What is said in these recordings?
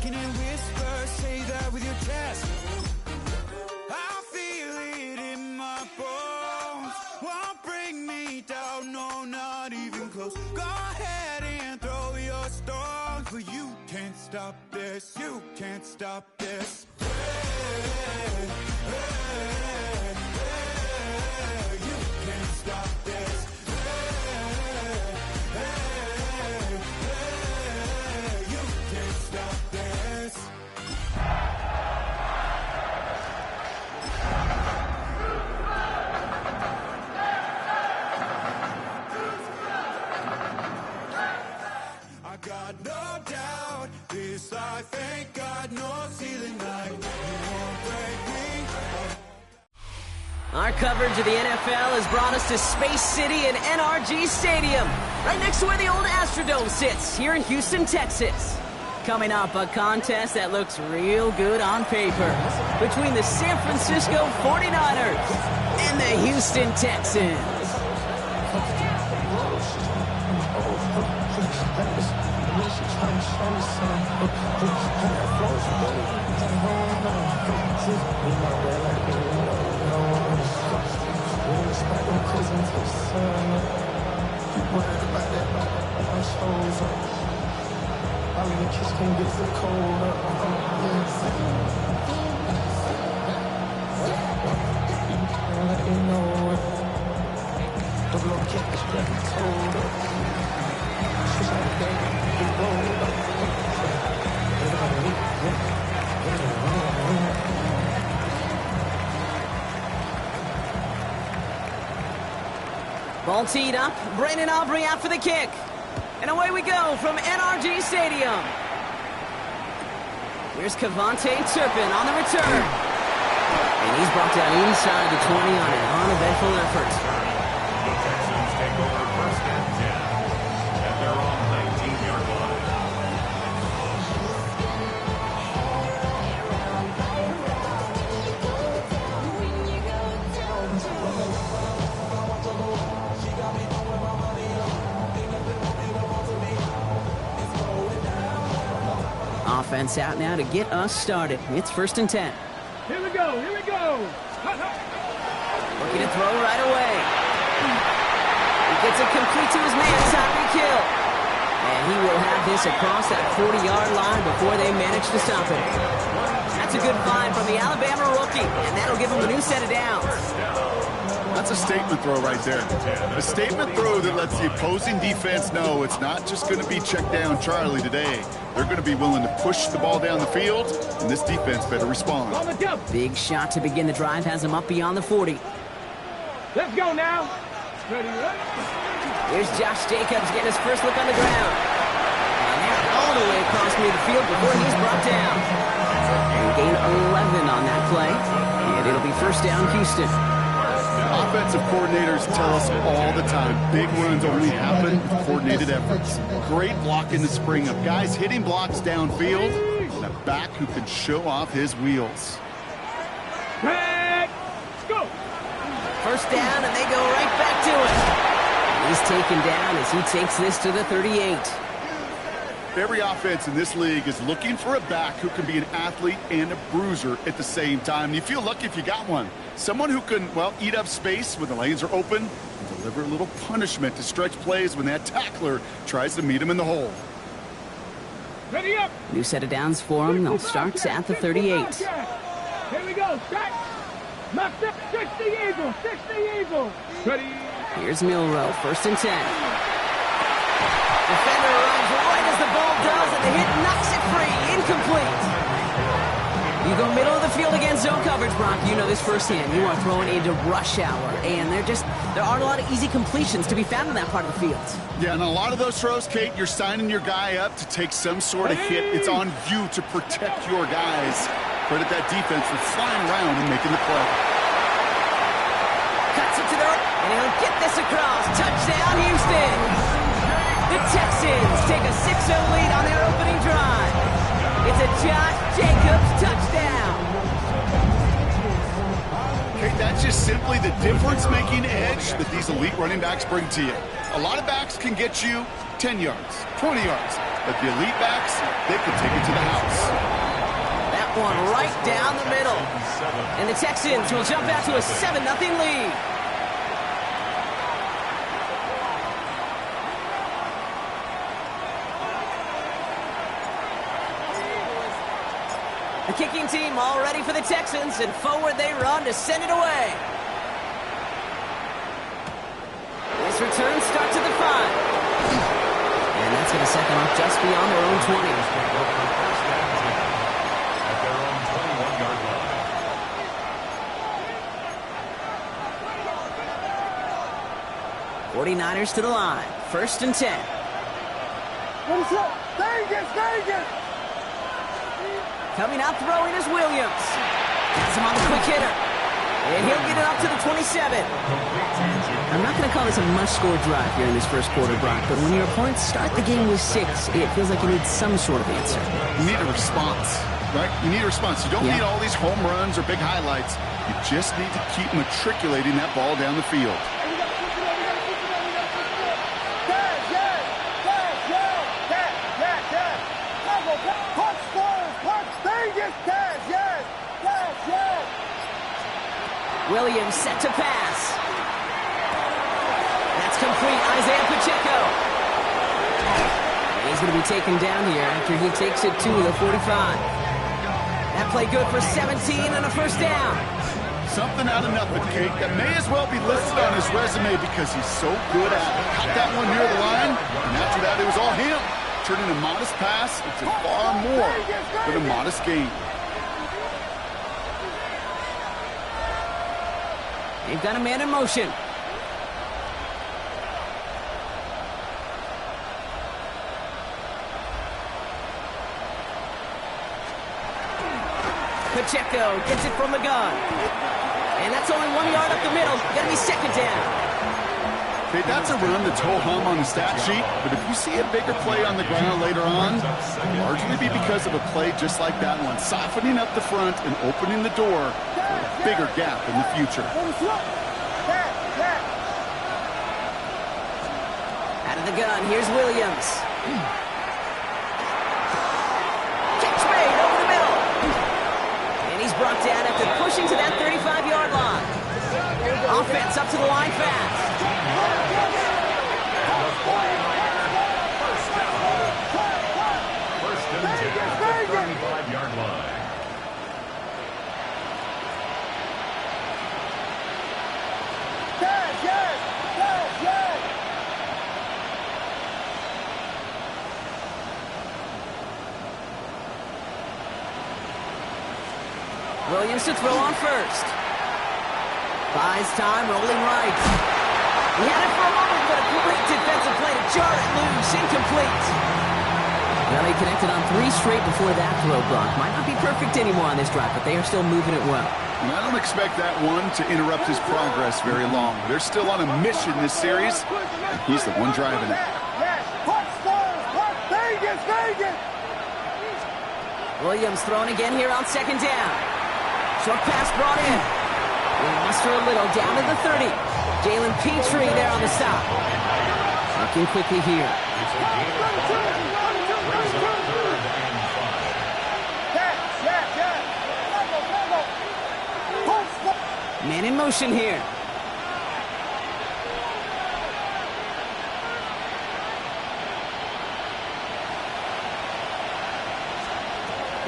Can it whisper, say that with your chest? I feel it in my bones. Won't bring me down, no, not even close. Go ahead and throw your stones, but you can't stop this, you can't stop this. Hey, hey, hey, you can't stop this. Hey, hey, hey, you can't stop this. I got no doubt, this life ain't got no ceiling like you won't break me. Our coverage of the NFL has brought us to Space City and NRG Stadium, right next to where the old Astrodome sits, here in Houston, Texas. Coming up, a contest that looks real good on paper between the San Francisco 49ers and the Houston Texans. Ball teed up, Brandon Aubrey out for the kick. And away we go from NRG Stadium. Here's Cavante Turpin on the return. And he's brought down inside the 20 on an uneventful effort. The Texans take over first and 10 at their own 19-yard line. Offense out now to get us started. It's first and 10. Here we go, here we go. Looking to throw right away. He gets it complete to his man, Tyreek Hill. And he will have this across that 40-yard line before they manage to stop it. That's a good find from the Alabama rookie, and that'll give him a new set of downs. That's a statement throw right there. A statement throw that lets the opposing defense know it's not just going to be check down Charlie today. They're going to be willing to push the ball down the field, and this defense better respond. Big shot to begin the drive has him up beyond the 40. Let's go now. Ready, up. Here's Josh Jacobs getting his first look on the ground. And they're all the way across midfield before he's brought down. And gain 11 on that play, and it'll be first down Houston. Offensive coordinators tell us all the time, big runs only happen with coordinated efforts. Great block in the spring of guys hitting blocks downfield, and a back who can show off his wheels. Let's go. First down, and they go right back to it. He's taken down as he takes this to the 38. Every offense in this league is looking for a back who can be an athlete and a bruiser at the same time. You feel lucky if you got one. Someone who can, well, eat up space when the lanes are open and deliver a little punishment to stretch plays when that tackler tries to meet him in the hole. Ready up. New set of downs for him. They'll start at the 38. Here we go. Set. Left up. 60 Eagle. 60 Eagle. Ready. Here's Milrow. First and 10. Defender runs right as the ball does, and the hit knocks it free. Incomplete. You go middle of the field against zone coverage, Brock. You know this firsthand. You are throwing into rush hour, and there aren't a lot of easy completions to be found in that part of the field. Yeah, and a lot of those throws, Kate, you're signing your guy up to take some sort of hit. It's on you to protect your guys. Credit that defense for flying around and making the play. Cuts it to the right, and he'll get this across. Touchdown, Houston. The Texans take a 6-0 lead on their opening drive. It's a Josh Jacobs touchdown. Okay, that's just simply the difference-making edge that these elite running backs bring to you. A lot of backs can get you 10 yards, 20 yards. but the elite backs, they can take it to the house. That one right down the middle. And the Texans will jump out to a 7-0 lead. The kicking team all ready for the Texans, and forward they run to send it away. This return starts at the 5. And that's going to set them up just beyond their own 20. At their own 21-yard line. 49ers to the line. 1st and 10. Vegas! Coming out throwing is Williams. Has him on the quick hitter. And he'll get it up to the 27. I'm not going to call this a must-score drive here in this first quarter, Brock, but when your opponents start the game with 6, it feels like you need some sort of answer. You need a response, right? You need a response. You don't need all these home runs or big highlights. You just need to keep matriculating that ball down the field. Williams set to pass. That's complete. Isaiah Pacheco. He's going to be taken down here after he takes it to the 45. That play good for 17 and a first down. Something out of nothing, Kate. That may as well be listed on his resume because he's so good at it. Caught that one near the line, and after that it was all him. Turning a modest pass into far more than a modest gain. They've got a man in motion. Pacheco gets it from the gun. And that's only 1 yard up the middle. Gonna be 2nd down. Okay, that's a run that's ho-hum on the stat sheet, but if you see a bigger play on the ground later on, it'll largely be because of a play just like that one, softening up the front and opening the door for a bigger gap in the future. Out of the gun, here's Williams. Catch made over the middle. And he's brought down after pushing to that 35-yard line. Offense up to the line fast. First and 10 at the 35-yard line. Williams to throw on first. Buys time, rolling right. He had it for a moment, but a great defensive play to jar it loose. Incomplete. Well, he connected on 3 straight before that throw, Brock. Might not be perfect anymore on this drive, but they are still moving it well. And I don't expect that one to interrupt his progress very long. They're still on a mission this series, and he's the one driving it. Williams throwing again here on 2nd down. Short pass brought in. We muster a little down to the 30. Jalen Petrie there on the stop. Looking quickly here. Man in motion here.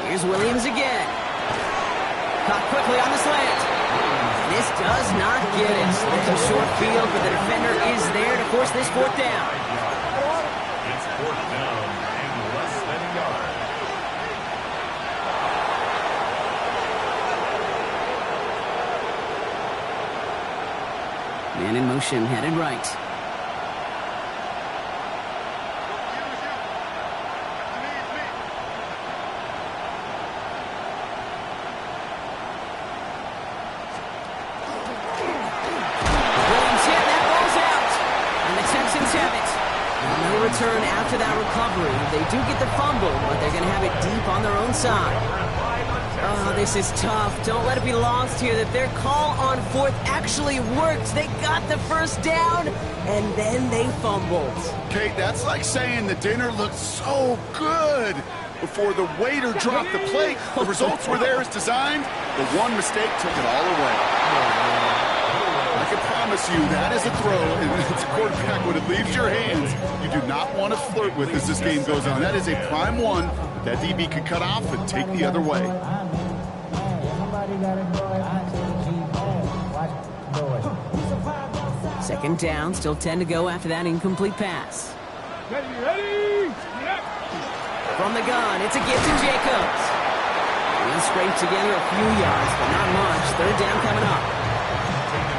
Here's Williams again. Caught quickly on the slant. This does not get it. Looking short field, but the defender is there to force this 4th down. It's 4th down and less than a yard. Man in motion, headed right. Return after that recovery. They do get the fumble, but they're going to have it deep on their own side. Oh, this is tough. Don't let it be lost here that their call on fourth actually worked. They got the first down, and then they fumbled. Kate, that's like saying the dinner looked so good before the waiter dropped the plate. The results were there as designed. The one mistake took it all away. I can promise you that is a throw, and it's a quarterback when it leaves your hands, you do not want to flirt with as this game goes on. That is a prime one that DB could cut off and take the other way. Second down, still 10 to go after that incomplete pass. Ready? Yep. From the gun, it's a gift to Jacobs. He'll scrape together a few yards, but not much. Third down coming up.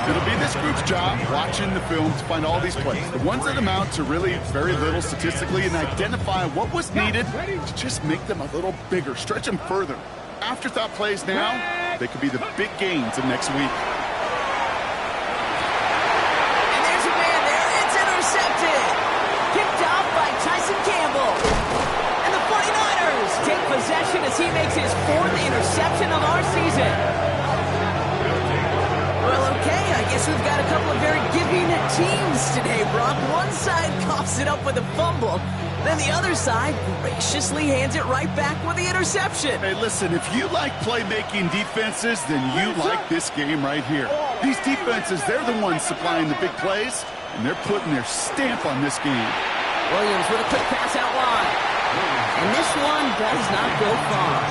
It'll be this group's job watching the film to find all these plays. The ones that amount to really very little statistically and identify what was needed to just make them a little bigger, stretch them further. Afterthought plays now, they could be the big gains of next week. And there's a man there. It's intercepted. Picked off by Tyson Campbell. And the 49ers take possession as he makes his fourth interception of our season. Well, okay, I guess we've got a couple of very giving teams today, Brock. One side coughs it up with a fumble, then the other side graciously hands it right back with the interception. Hey, listen, if you like playmaking defenses, then you like this game right here. These defenses, they're the ones supplying the big plays, and they're putting their stamp on this game. Williams with a quick pass out wide. And this one does not go far.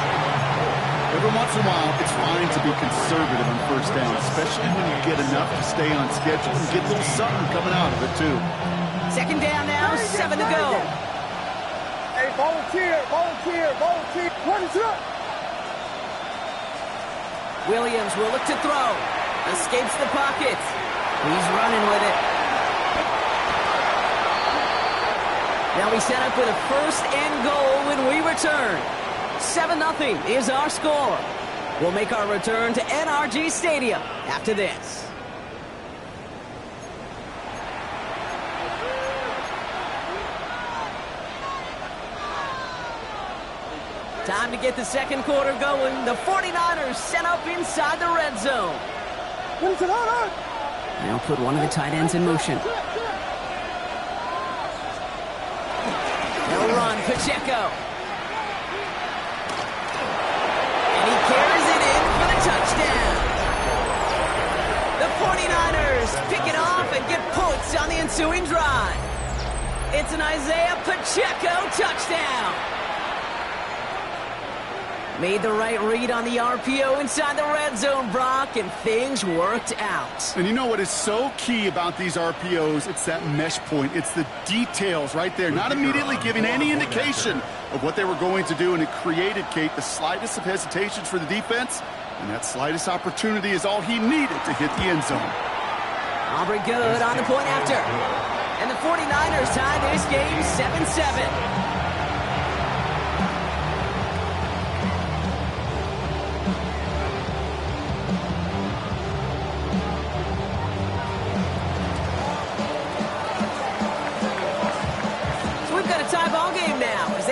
Every once in a while, it's fine to be conservative on first down, especially when you get enough to stay on schedule and get a little something coming out of it, too. Second down now, 7 to go. Hey, volunteer. What is up? Williams will look to throw. Escapes the pocket. He's running with it. Now we set up with a first and goal when we return. 7-0 is our score. We'll make our return to NRG Stadium after this. Time to get the second quarter going. The 49ers set up inside the red zone. They'll put one of the tight ends in motion. They'll run Pacheco. And he carries it in for the touchdown. The 49ers pick it off and get points on the ensuing drive. It's an Isaiah Pacheco touchdown. Made the right read on the RPO inside the red zone, Brock, and things worked out. And you know what is so key about these RPOs? It's that mesh point. It's the details right there, not immediately giving any indication of what they were going to do, and it created, Kate, the slightest of hesitations for the defense, and that slightest opportunity is all he needed to hit the end zone. Aubrey good on the point after. And the 49ers tie this game 7-7.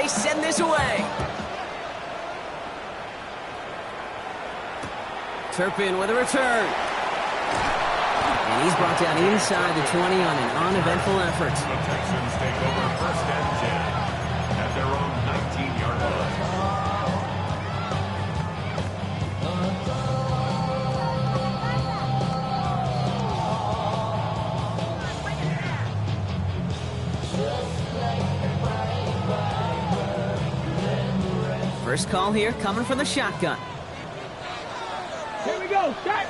Send this away. Turpin with a return. And he's brought down inside the 20 on an uneventful effort. The Texans take over first and 10 at their own 19-yard line. First call here coming from the shotgun. Here we go. Start.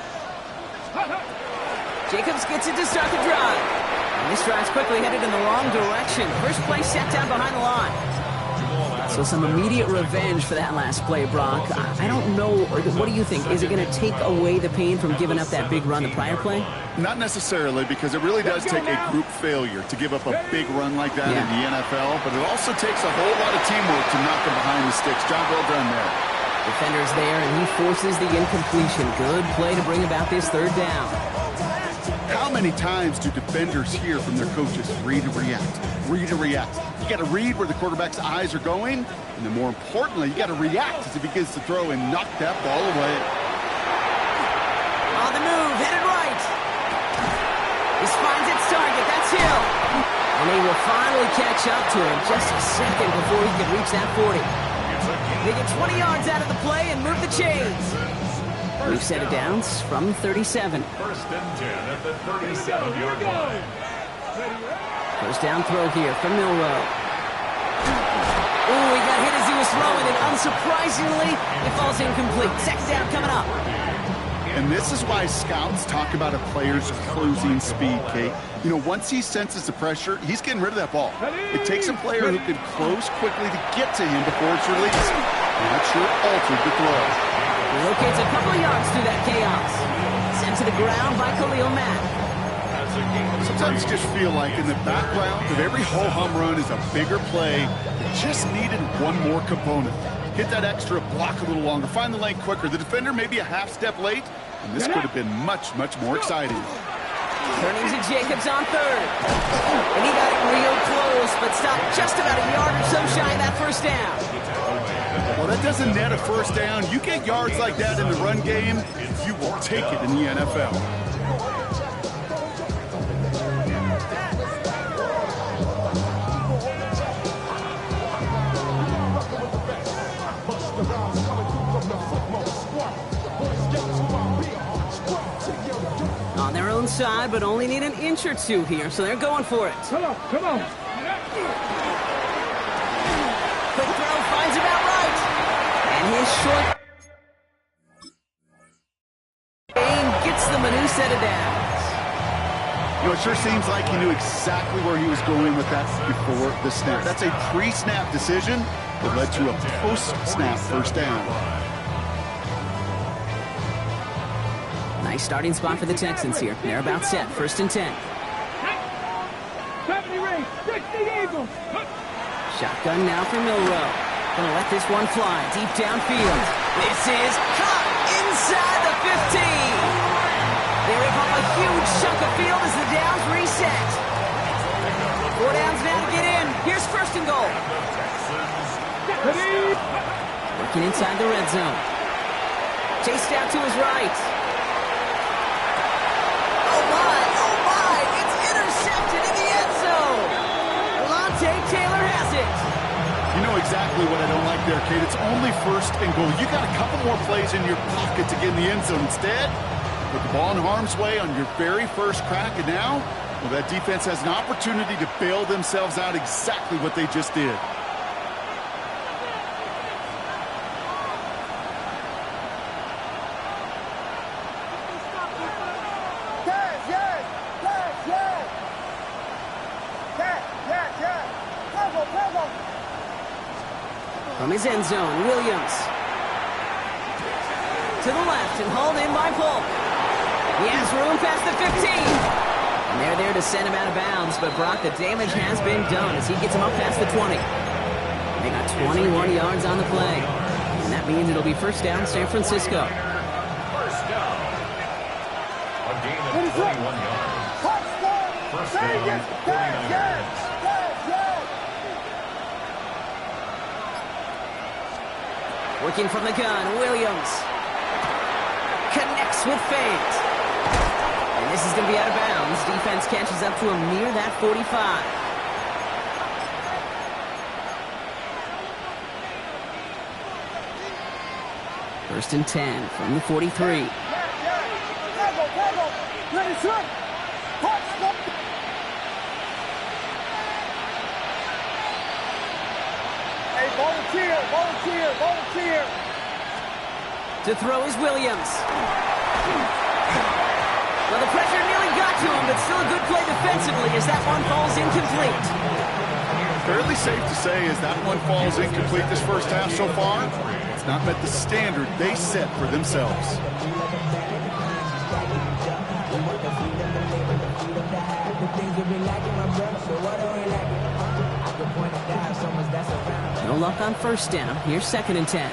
Jacobs gets it to start the drive. And this drive's quickly headed in the wrong direction. First play set down behind the line. So some immediate revenge for that last play, Brock. I don't know. What do you think? Is it going to take away the pain from giving up that big run the prior play? Not necessarily, because it really does take a group failure to give up a big run like that in the NFL, but it also takes a whole lot of teamwork to knock them behind the sticks. Job well done there. Defender's there, and he forces the incompletion. Good play to bring about this third down. How many times do defenders hear from their coaches, read and react, read and react. You got to read where the quarterback's eyes are going, and then more importantly, you got to react as he begins to throw and knock that ball away. On the move, headed right. This finds its target, that's Hill. And he will finally catch up to him just a second before he can reach that 40. They get 20 yards out of the play and move the chains. We've set it downs from 37. First and 10 at the 37-yard line. First down throw here from Milroe. Ooh, he got hit as he was throwing, and unsurprisingly, it falls incomplete. Second down coming up. And this is why scouts talk about a player's closing speed, Kate. You know, once he senses the pressure, he's getting rid of that ball. It takes a player who can close quickly to get to him before it's released. And that sure altered the throw. He locates a couple of yards through that chaos. Sent to the ground by Khalil Mack. Sometimes you just feel like in the background of every ho-hum run is a bigger play that just needed one more component. Hit that extra block a little longer, find the lane quicker. The defender may be a half step late, and this could have been much, much more exciting. Turning to Jacobs on third. And he got it real close, but stopped just about a yard or so shy of that first down. Well, that doesn't net a first down. You get yards like that in the run game, you will take it in the NFL. On their own side, but only need an inch or two here, so they're going for it. Come on, come on. Quick throw finds about right. And his short game gets them a new set of downs. You know, it sure seems like he knew exactly where he was going with that before the snap. That's a pre-snap decision that led to a post-snap first down. Nice starting spot for the Texans here. They're about set. First and 10. 70 range, 60 Eagles. Shotgun now for Milroe. Gonna let this one fly deep downfield. This is caught inside the 15. They rip up a huge chunk of field as the downs reset. 4 downs now to get in. Here's first and goal. Working inside the red zone. Chased out to his right. Taylor has it. You know exactly what I don't like there, Kate. It's only first and goal. You got a couple more plays in your pocket to get in the end zone. Instead, put the ball in harm's way on your very first crack, and now, well, that defense has an opportunity to bail themselves out exactly what they just did. From his end zone, Williams. To the left and hauled in by Polk. He has room past the 15. And they're there to send him out of bounds, but Brock, the damage has been done as he gets him up past the 20. They got 21 yards on the play. And that means it'll be first down, San Francisco. First down. A gain of 21 yards. First down, 49 yards. Working from the gun, Williams. Connects with feint. And this is going to be out of bounds. Defense catches up to him near that 45. First and 10 from the 43. Volunteer. To throw is Williams. Well, the pressure nearly got to him, but still a good play defensively as that one falls incomplete. Fairly safe to say as that one falls incomplete this first half so far, it's not met the standard they set for themselves. No luck on first down. Here's second and 10.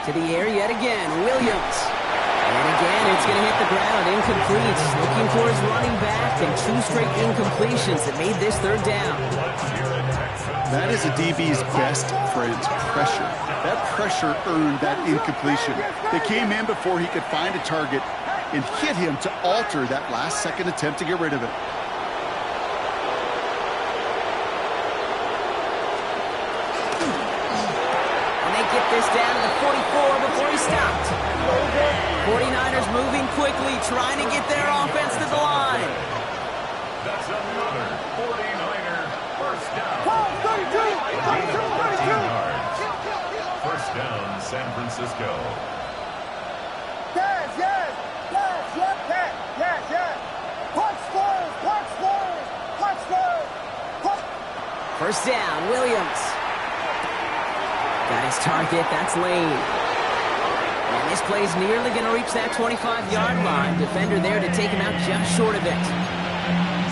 To the air yet again, Williams. And again, it's going to hit the ground, incomplete. Looking for his running back, and 2 straight incompletions that made this third down. That is a DB's best friend, pressure. That pressure earned that incompletion. They came in before he could find a target and hit him to alter that last-second attempt to get rid of it. And they get this down to the 44 before he stopped. 49ers moving quickly, trying to get their offense to the line. That's another 49er first down. 32. First down, San Francisco. Yes. First down, Williams. Got his target, that's Lane. And this play's nearly going to reach that 25-yard line. Defender there to take him out just short of it.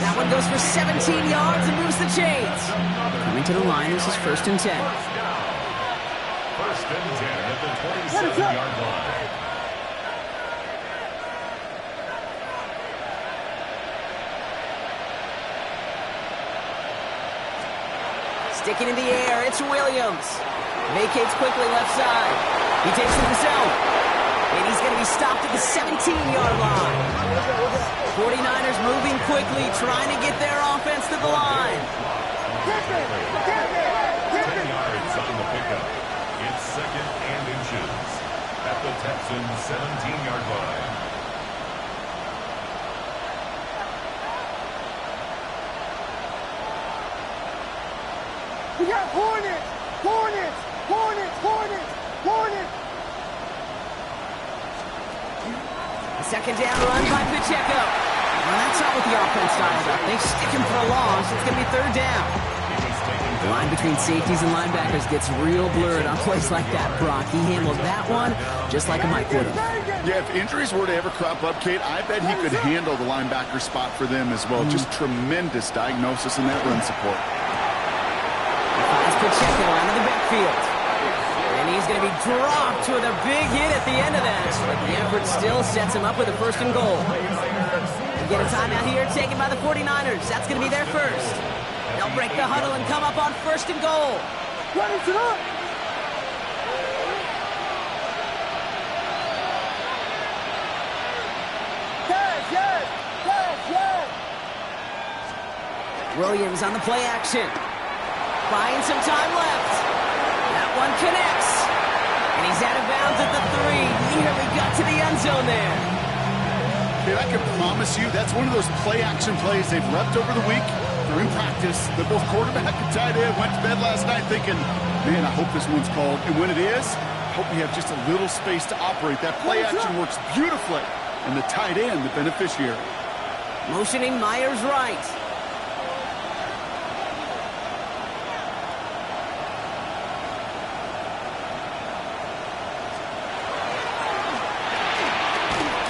That one goes for 17 yards and moves the chains. Coming to the line, this is 1st and 10. First and 10 at the 27-yard line. Sticking in the air, it's Williams. Vacates quickly left side. He takes it himself. And he's going to be stopped at the 17-yard line. 49ers moving quickly, trying to get their offense to the line. 10 yards on the pickup. It's 2nd and inches at the Texans' 17-yard line. We got Hornets. A 2nd down run by Pacheco. Well, that's not what the offense dialed up. They stick him for a loss. It's going to be 3rd down. The line between safeties and linebackers gets real blurred on plays like that, Brock. He handled that one just like a Mike would have. Yeah, if injuries were to ever crop up, Kate, I bet he could handle the linebacker spot for them as well. Just tremendous diagnosis in that run support. Finds Pacheco out of the backfield. And he's going to be dropped with a big hit at the end of that. But the effort still sets him up with a 1st and goal. We get a timeout here taken by the 49ers. That's going to be their first. They'll break the huddle and come up on 1st and goal. Run it up. Yes. Williams on the play action. Buying some time left. That one connects. And he's out of bounds at the 3. Nearly got to the end zone there. Kate, I can promise you that's one of those play-action plays they've repped over the week. They're in practice. They're both quarterback and tight end. Went to bed last night thinking, man, I hope this one's called. And when it is, I hope we have just a little space to operate. That play-action works beautifully. And the tight end, the beneficiary. Motioning Myers right.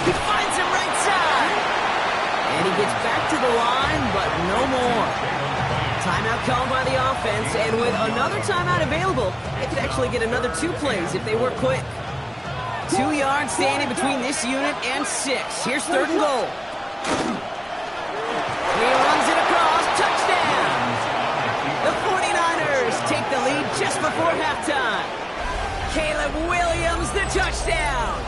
He finds him right side. And he gets back to the line, but no more. Timeout called by the offense, and with another timeout available, they could actually get another 2 plays if they work quick. 2 yards standing between this unit and 6. Here's 3rd and goal. He runs it across. Touchdown! The 49ers take the lead just before halftime. Caleb Williams, the touchdown!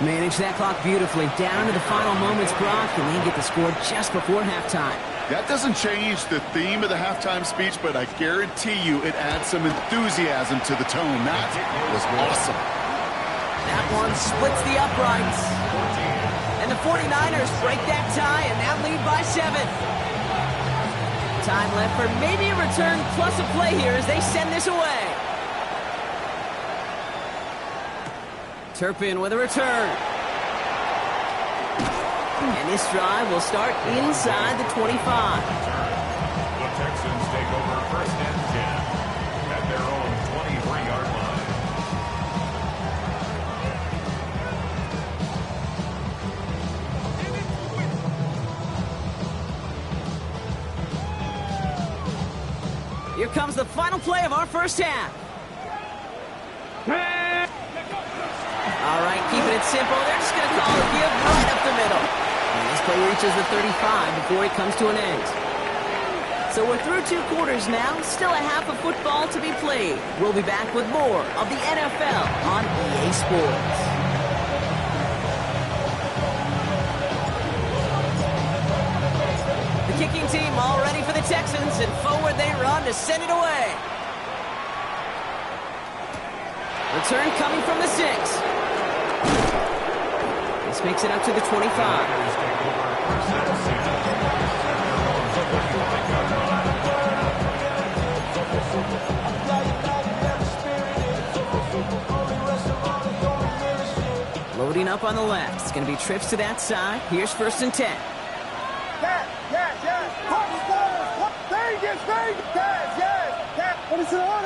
Manage that clock beautifully. Down to the final moments, Brock, and they get the score just before halftime. That doesn't change the theme of the halftime speech, but I guarantee you it adds some enthusiasm to the tone. That was awesome. That one splits the uprights. And the 49ers break that tie and now lead by 7. Time left for maybe a return plus a play here as they send this away. Turpin with a return. And this drive will start inside the 25. The Texans take over 1st and 10 at their own 23-yard line. Here comes the final play of our first half. All right, keeping it simple. They're just going to call a give right up the middle. And this play reaches the 35 before it comes to an end. So we're through 2 quarters now. Still a half of football to be played. We'll be back with more of the NFL on EA Sports. The kicking team all ready for the Texans, and forward they run to send it away. Return coming from the 6. This makes it up to the 25. Loading up on the left. It's going to be trips to that side. Here's 1st and 10. Yes. Vegas. Yes. What is it on?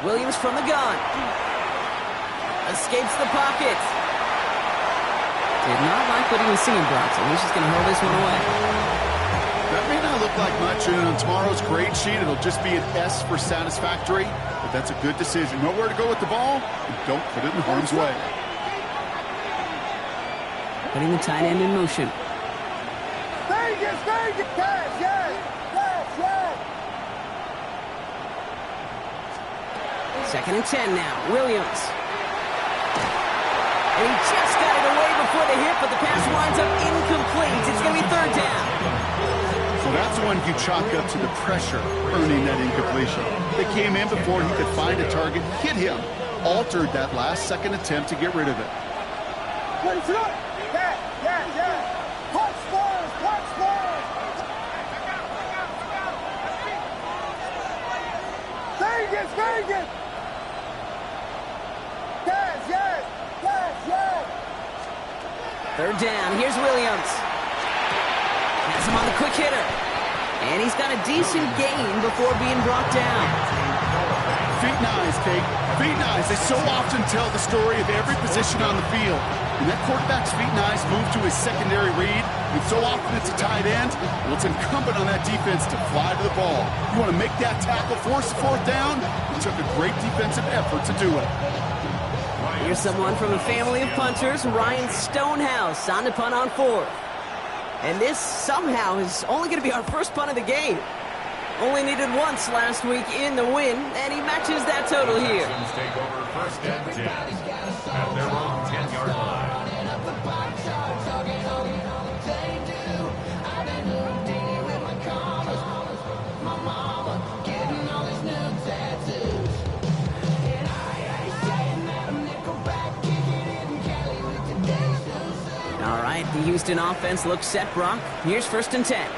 Williams from the gun. Escapes the pocket. Did not like what he was seeing, Brock, so he's just going to hold this one away. That may not look like much, and on tomorrow's grade sheet, it'll just be an S for satisfactory, but that's a good decision. Nowhere to go with the ball, and don't put it in harm's way. Putting the tight end in motion. Vegas. Yes. Second and 10 now. Williams. And he just got it away before the hit, but the pass winds up incomplete. It's going to be 3rd down. So that's when you chalk up to the pressure earning that incompletion. They came in before he could find a target, hit him, altered that last-second attempt to get rid of it. What is it on? Yes. Watch Spurs. Vegas. Yes. 3rd down. Here's Williams. Has him on the quick hitter. And he's got a decent gain before being brought down. Feet and eyes, Kate. Feet and eyes. They so often tell the story of every position on the field. When that quarterback's feet and eyes move to his secondary read, and so often it's a tight end, well, it's incumbent on that defense to fly to the ball. You want to make that tackle, force the 4th down? It took a great defensive effort to do it. Here's someone from a family of punters, Ryan Stonehouse, on to punt on 4th. And this somehow is only going to be our first punt of the game. Only needed once last week in the win, and he matches that total here. Take over 1st and 10 at their own 10-yard line. All right, the Houston offense looks set, Brock. Here's 1st and 10.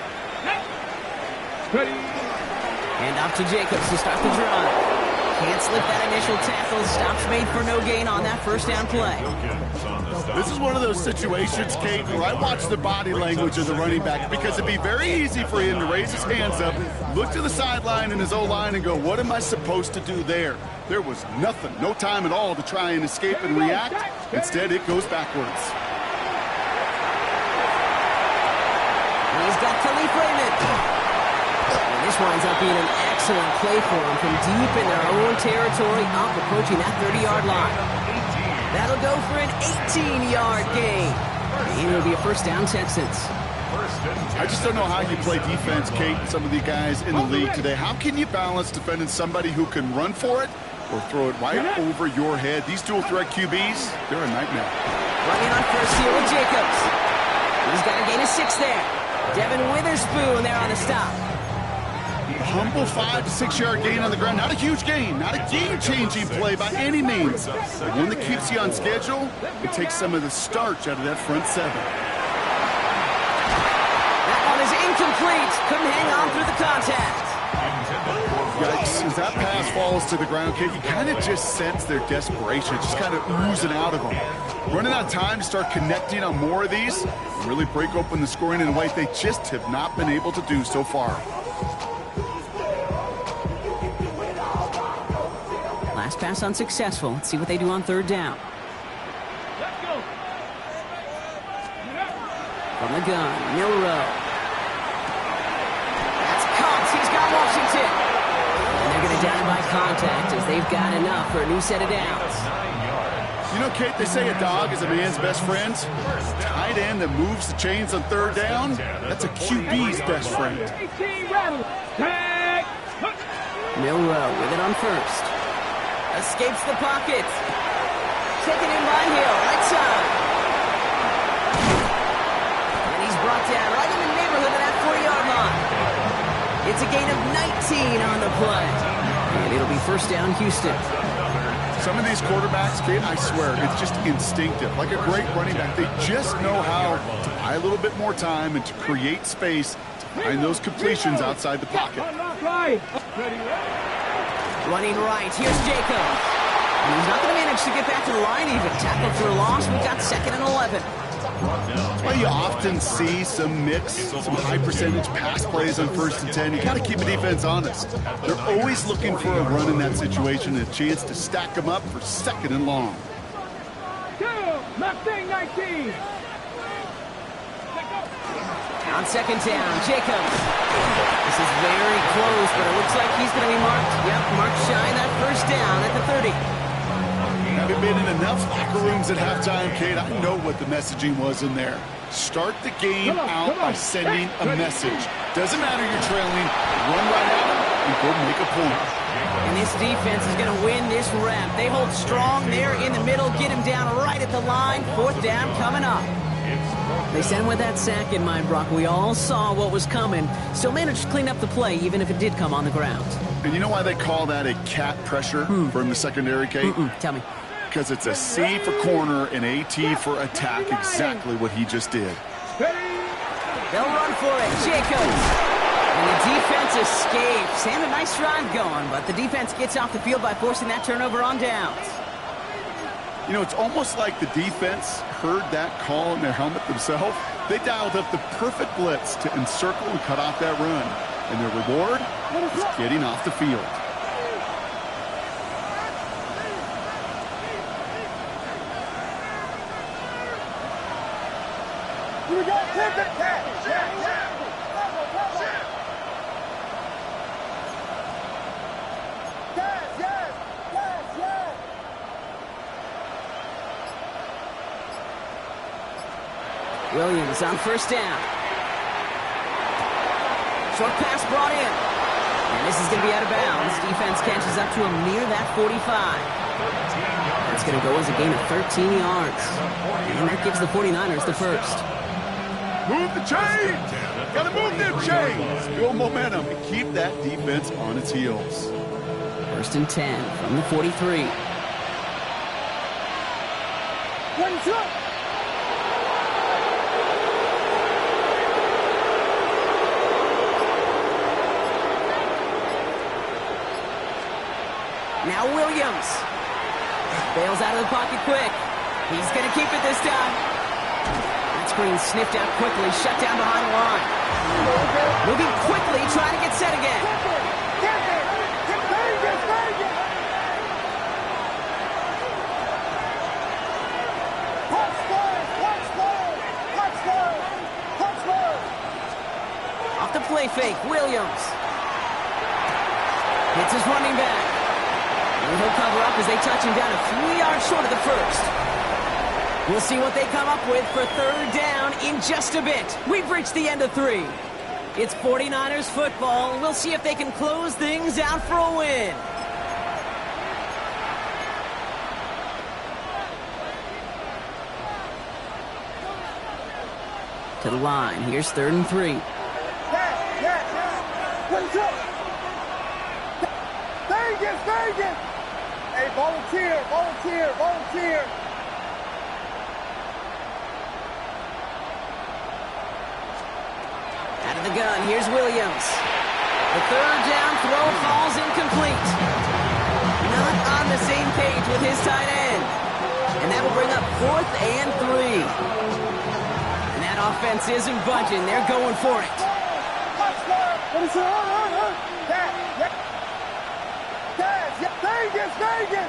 Ready. And off to Jacobs to start the drive. Can't slip that initial tackle. Stops made for no gain on that 1st down play. This is one of those situations, Kate, where I watch the body language of the running back because it'd be very easy for him to raise his hands up, look to the sideline in his O-line and go, what am I supposed to do there? There was nothing, no time at all to try and escape and react. Instead, it goes backwards. He's got Khalif Raymond. And this winds up being an excellent play for him from deep in their own territory, up approaching that 30-yard line. That'll go for an 18-yard gain. And it'll be a 1st down, Texans. I just don't know how you play defense, Kate, and some of the guys in the league today. How can you balance defending somebody who can run for it or throw it right over your head? These dual-threat QBs, they're a nightmare. Running on 1st here with Jacobs. He's got a gain of 6 there. Devin Witherspoon there on the stop. A humble 5 to 6 yard gain on the ground. Not a huge gain, not a game-changing play by any means. But one that keeps you on schedule, it takes some of the starch out of that front 7. That one is incomplete. Couldn't hang on through the contact. Yikes, as that pass falls to the ground, Kate, you kind of just sense their desperation, just kind of oozing out of them. Running out of time to start connecting on more of these, and really break open the scoring in a way they just have not been able to do so far. Last pass unsuccessful. Let's see what they do on 3rd down. From the gun, Milrow. That's caught. He's got Washington. And they're going to down by contact as they've got enough for a new set of downs. You know, Kate, they say a dog is a man's best friend. Tight end that moves the chains on third down, that's a QB's best friend. Milrow with it on first. Escapes the pocket. Taken in by Hill, right side. And he's brought down right in the neighborhood of that 40-yard line. It's a gain of 19 on the play. And it'll be first down, Houston. Some of these quarterbacks, Kate, I swear, it's just instinctive. Like a great running back, they just know how to buy a little bit more time and to create space to find those completions outside the pocket. Running right, here's Jacob. And he's not going to manage to get back to the line even. Tackle for a loss, we've got 2nd and 11. That's why you often see some mix, some high-percentage pass plays on 1st and 10. You got to keep the defense honest. They're always looking for a run in that situation and a chance to stack them up for 2nd and long. On 2nd down, Jacobs. This is very close, but it looks like he's going to be marked. Yep, marked shy that 1st down at the 30. Having been in enough locker rooms at halftime, Kate, I know what the messaging was in there. Start the game out by sending a message. Doesn't matter you're trailing, run right at them and go make a point. And this defense is going to win this rep. They hold strong there in the middle, get him down right at the line. 4th down coming up. They sent with that sack in mind, Brock. We all saw what was coming. Still managed to clean up the play, even if it did come on the ground. And you know why they call that a cat pressure from the secondary, Kate? Tell me. Because it's a C for corner and a T for attack, exactly what he just did. They'll run for it. Jacobs. And the defense escapes. And a nice drive going, but the defense gets off the field by forcing that turnover on downs. You know, it's almost like the defense heard that call in their helmet themselves. They dialed up the perfect blitz to encircle and cut off that run. And their reward is getting off the field. Williams on 1st down. Short pass brought in. And this is going to be out of bounds. Defense catches up to him near that 45. That's going to go as a gain of 13 yards. And that gives the 49ers the first. Move the chains! Gotta move them chains! Build momentum and keep that defense on its heels. 1st and 10 from the 43. Now Williams. Bails out of the pocket quick. He's going to keep it this time. That screen sniffed out quickly, shut down behind the line. Moving quickly, trying to get set again. Off the play fake, Williams. Hits his running back. And he'll cover up as they touch him down a few yards short of the first. We'll see what they come up with for 3rd down in just a bit. We've reached the end of 3. It's 49ers football. We'll see if they can close things out for a win. To the line. Here's 3rd and 3. Vegas! Hey, volunteer! Out of the gun, here's Williams. The 3rd down throw falls incomplete. Not on the same page with his tight end. And that'll bring up 4th and 3. And that offense isn't budging. They're going for it. Vegas!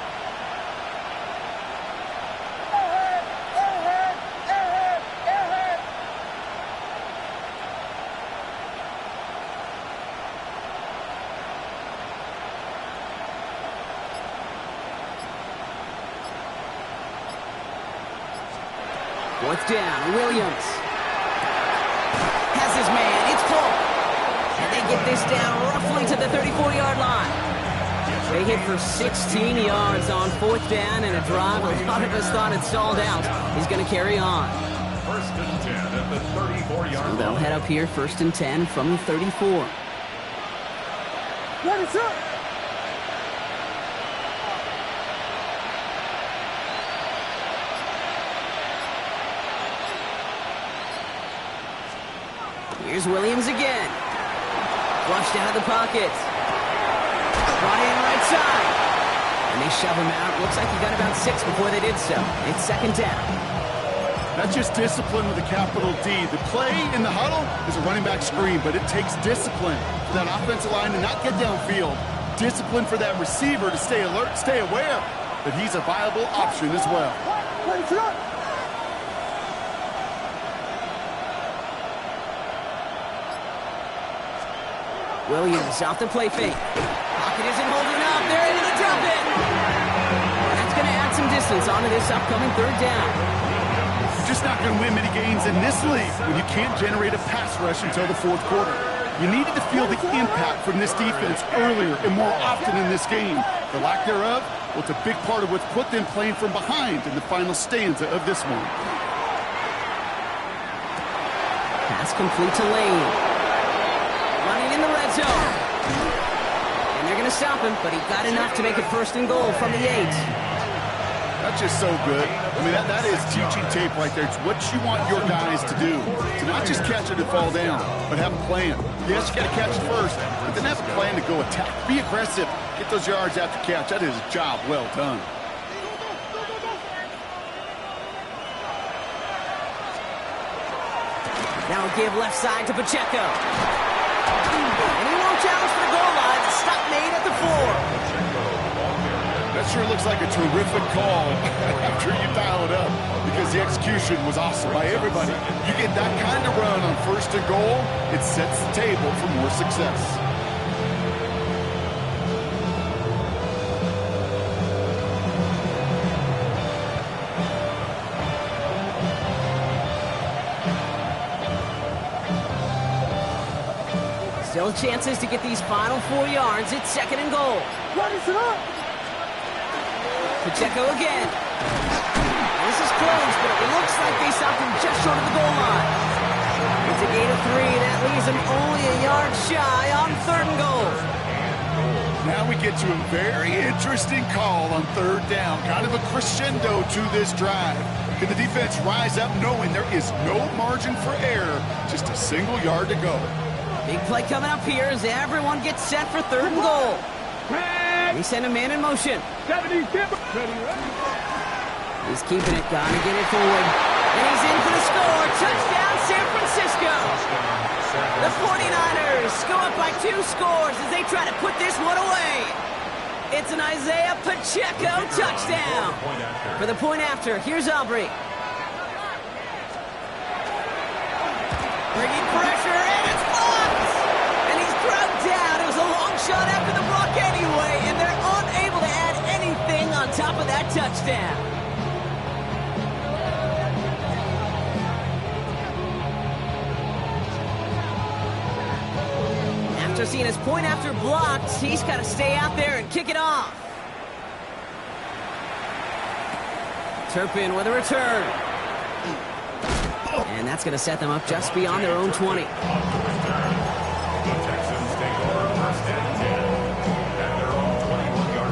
Fourth down, Williams has his man. It's Paul. And they get this down roughly to the 34-yard line. They hit for 16 yards on fourth down, and a drive a lot of us thought had stalled out is going to carry on. First and 10 at the 34-yard line. They'll head up here, first and 10 from the 34. What is up? Here's Williams again. Flushed out of the pocket. Brought in right side. And they shove him out. Looks like he got about 6 before they did so. It's second down. That's just discipline with a capital D. The play in the huddle is a running back screen, but it takes discipline for that offensive line to not get downfield. Discipline for that receiver to stay alert, stay aware that he's a viable option as well. What is up? Williams off the play fake. Pocket isn't holding up. They're into the drop it. That's going to add some distance onto this upcoming third down. You're just not going to win many games in this league when you can't generate a pass rush until the fourth quarter. You needed to feel the impact from this defense earlier and more often in this game. The lack thereof, well, it's a big part of what's put them playing from behind in the final stanza of this one. Pass complete to Lane. Running in the red zone. And they're going to stop him, but he got enough to make it first and goal from the 8. That's just so good. I mean, that is teaching tape right there. It's what you want your guys to do. To not just catch it and fall down, but have a plan. Yes, you got to catch it first, but then have a plan to go attack. Be aggressive. Get those yards after catch. That is a job well done. Now give left side to Pacheco. And he won't challenge for the goal line. Stop made at the 4. That sure looks like a terrific call after you dial it up, because the execution was awesome by everybody. You get that kind of run on first and goal, it sets the table for more success. Still chances to get these final 4 yards. It's second and goal. What is it up? Pacheco again. This is close, but it looks like they stopped him just short of the goal line. It's a gain of 3. That leaves him only a yard shy on third and goal. Now we get to a very interesting call on third down. Kind of a crescendo to this drive. Can the defense rise up knowing there is no margin for error? Just a single yard to go. Big play coming up here as everyone gets set for third and goal. They send a man in motion. 70 He's keeping it, gonna get it forward. And he's in for the score. Touchdown, San Francisco. The 49ers go up by 2 scores as they try to put this one away. It's an Isaiah Pacheco touchdown. For the point after, here's Aubrey. Bringing pressure, and it's blocked. And he's thrown down. It was a long shot after the block anyway, and they're unable to add anything on top of that touchdown. After seeing his point after blocked, he's got to stay out there and kick it off. Turpin with a return. And that's going to set them up just beyond their own 20. The Texans take over first and 10 at their own 21-yard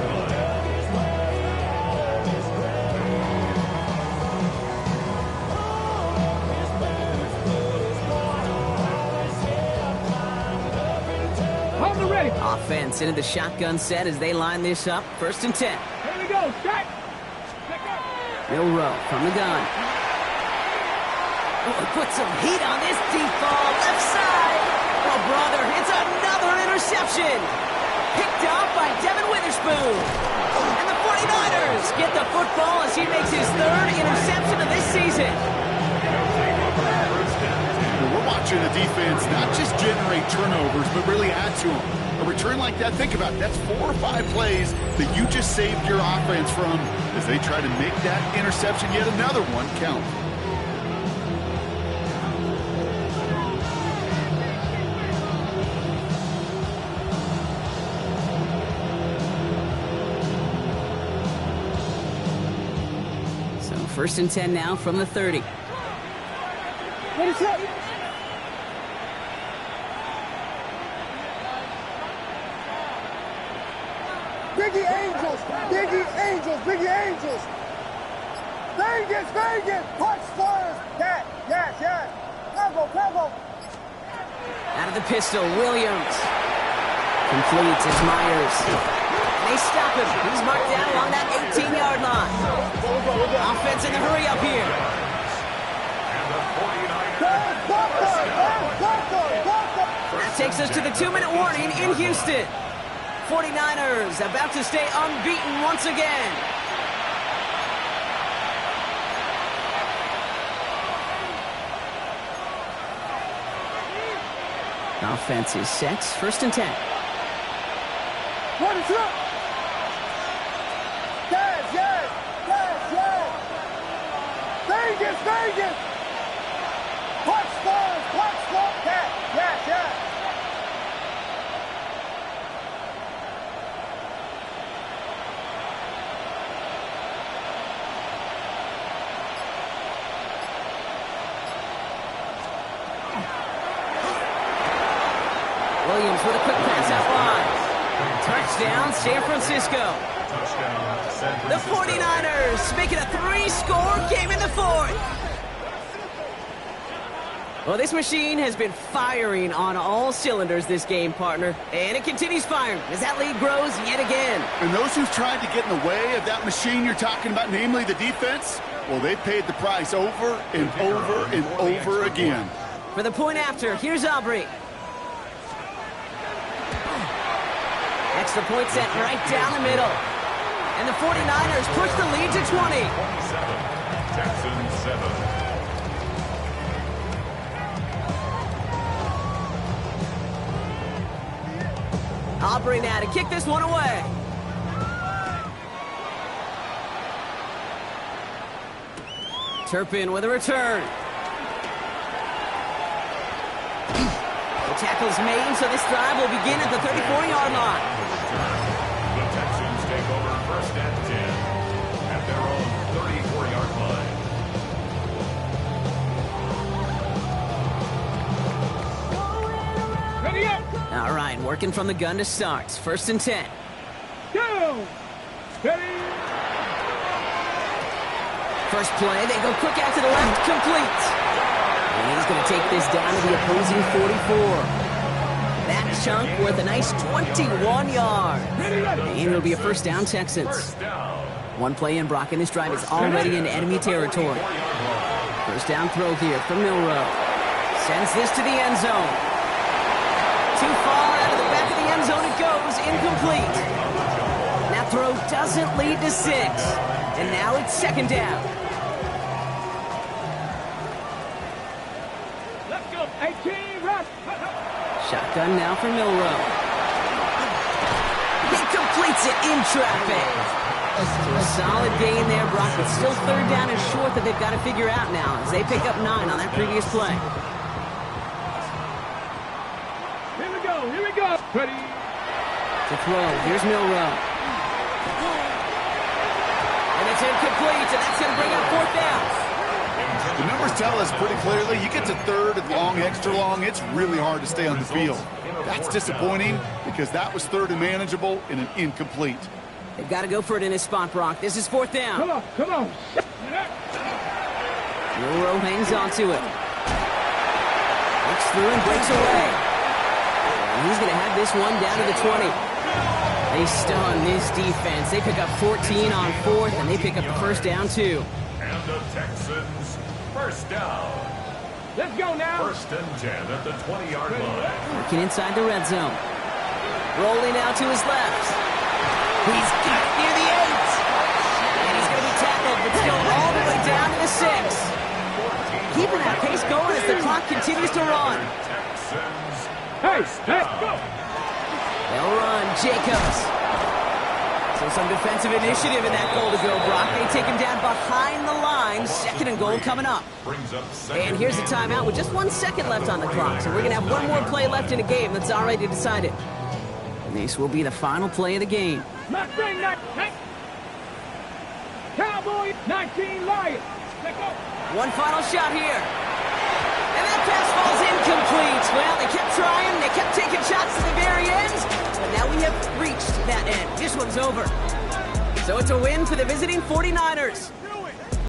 Hold the ready. Offense into the shotgun set as they line this up. First and 10. Here we go. Check. Milrow from the gun. Oh, put some heat on this deep ball. Left side. Oh, brother, it's another interception. Picked off by Devin Witherspoon. And the 49ers get the football as he makes his 3rd interception of this season. We're watching the defense not just generate turnovers, but really add to them. A return like that, think about it, that's 4 or 5 plays that you just saved your offense from as they try to make that interception, yet another one, count. First and 10 now from the 30. What is that? Biggie Angels! Biggie Angels! Biggie Angels! Vegas! Vegas! Punch Spurs! Yes! Yes! Yes! Combo! Out of the pistol, Williams. Completes as Myers. They stop him. He's marked down along that 18-yard line. Offense in the hurry up here. That takes us to the 2-minute warning in Houston. 49ers about to stay unbeaten once again. Offense is set. First and 10. What is up? Yes! Vegas! Punch Spurs! Yes! Williams with a quick pass out wide. Touchdown, San Francisco. The 49ers make it a 3-score game in the fourth. Well, this machine has been firing on all cylinders this game, partner. And it continues firing as that lead grows yet again. And those who've tried to get in the way of that machine you're talking about, namely the defense, well, they paid the price over and over again. For the point after, here's Aubrey. Extra point set right down the middle. And the 49ers push the lead to 20. 27, Texans 7. Aubrey now to kick this one away. Turpin with a return. The tackle's made, so this drive will begin at the 34-yard line. The Texans take over first and 10 at their own 34-yard line. Ready up! All right, working from the gun to start. First and 10. Go! Ready! First play, they go quick out to the left, complete. And he's going to take this down to the opposing 44. That chunk worth a nice 21 yards. And it'll be a first down, Texans. One play in, Brock, and this drive is already in enemy territory. First down throw here from Milrow. Sends this to the end zone. Too far out of the back of the end zone it goes, incomplete. That throw doesn't lead to 6. And now it's second down. Let's go! 18, rush! Shotgun now for Milrow. He completes it in traffic. So a solid gain there, Brock, but still third down and short that they've got to figure out now as they pick up 9 on that previous play. Here we go! Ready! To throw, here's Milrow. And it's incomplete, and that's going to bring up fourth down. The numbers tell us pretty clearly, you get to third and long, extra long, it's really hard to stay on the field. That's disappointing because that was third and manageable and an incomplete. They've got to go for it in his spot, Brock. This is fourth down. Come on! Milrow hangs on to it. Looks through and breaks away. And he's going to have this one down to the 20. They stun this defense. They pick up 14 on fourth, and they pick up the first down, too. And the Texans first down. Let's go now! First and 10 at the 20-yard line. Working inside the red zone. Rolling out to his left. He's got it near the 8. And he's going to be tackled, but still all the way down to the 6. Keeping that pace going as the clock continues to run. Texans Hey, go! They'll run, Jacobs. So some defensive initiative in that goal to go, Brock. They take him down behind the line. Second and goal coming up. brings up second. And here's a timeout with just 1 second left on the clock. So we're going to have one more play left in a game that's already decided. And this will be the final play of the game. Mustang, Cowboys, 19 Lions. Let's go. One final shot here. And that pass falls incomplete. Well, they kept trying. They kept taking shots to the very end. But now we have reached that end. This one's over. So it's a win for the visiting 49ers.